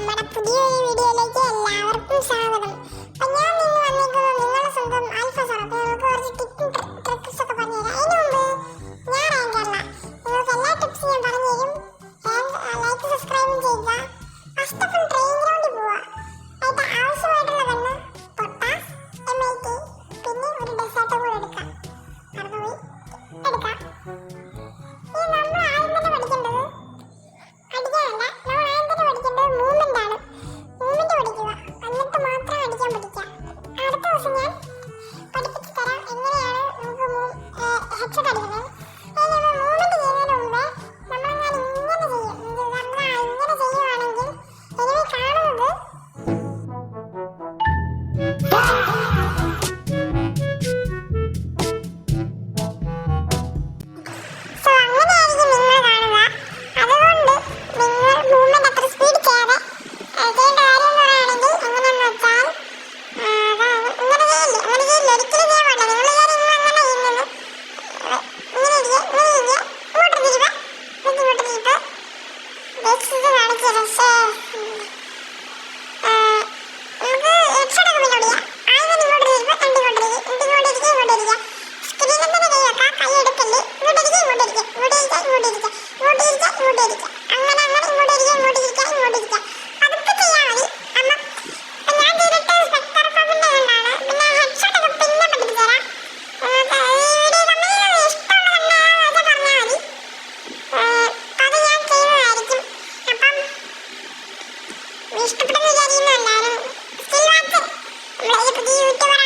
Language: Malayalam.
നമ്മുടെ പുതിയൊരു വീഡിയോയിലേക്ക് എല്ലാവർക്കും സ്വാഗതം. അപ്പോൾ ഞാൻ ഇന്ന് വന്നിരിക്കുന്നത് നിങ്ങളുടെ സ്വന്തം ആൽഫസാണ്. അപ്പോൾ നമുക്ക് കുറച്ച് ടിപ്പും ട്രിക്സ് ഒക്കെ പറഞ്ഞുതരാം. അതിന് മുമ്പ് ഞാൻ റാങ്കല്ല, നിങ്ങൾക്ക് എല്ലാ ടിപ്സും ഞാൻ പറഞ്ഞുതരും. ലൈക്ക് സബ്സ്ക്രൈബും ചെയ്യുക. ഫസ്റ്റ് അപ്പം ട്രെയിൻ ഗ്രൗണ്ടിൽ പോവുക. അതിന് ആവശ്യമായിട്ടുള്ള കണ്ണ് പൊട്ടാസ്, MIT, പിന്നെ ഒരു ഡെസേർട്ട് കൂടെ എടുക്കാം. മറന്നുപോയി എടുക്കാം. ഇനി നമ്മൾ ആദ്യം തന്നെ പഠിക്കേണ്ടത് അടിക്കാനല്ല, നമ്മൾ ആദ്യം തന്നെ പഠിക്കേണ്ടത് മൂവ്മെന്റ് ആണ്. മൂവ്മെന്റ് പഠിക്കുക, എന്നിട്ട് മാത്രം അടിക്കാൻ പഠിക്കുക. അടുത്ത ദിവസം ഞാൻ പഠിപ്പിച്ചു തരാം എങ്ങനെയാണ് നമുക്ക് ഹെഡ്ഷോട്ട് അടിക്കുന്നത്. അതിന് മൂവ്മെന്റ് ചെയ്യുന്നതിന് മുമ്പേ നമ്മളങ്ങനെ ഇങ്ങനെ ചെയ്യും. നമ്മൾ ഇങ്ങനെ ചെയ്യുവാണെങ്കിൽ എനിമി കാണുന്നത് ഇഷ്ടപ്പെടുന്ന വിചാരിക്കുന്നു എല്ലാവരും. പുതിയ യൂട്യൂബർ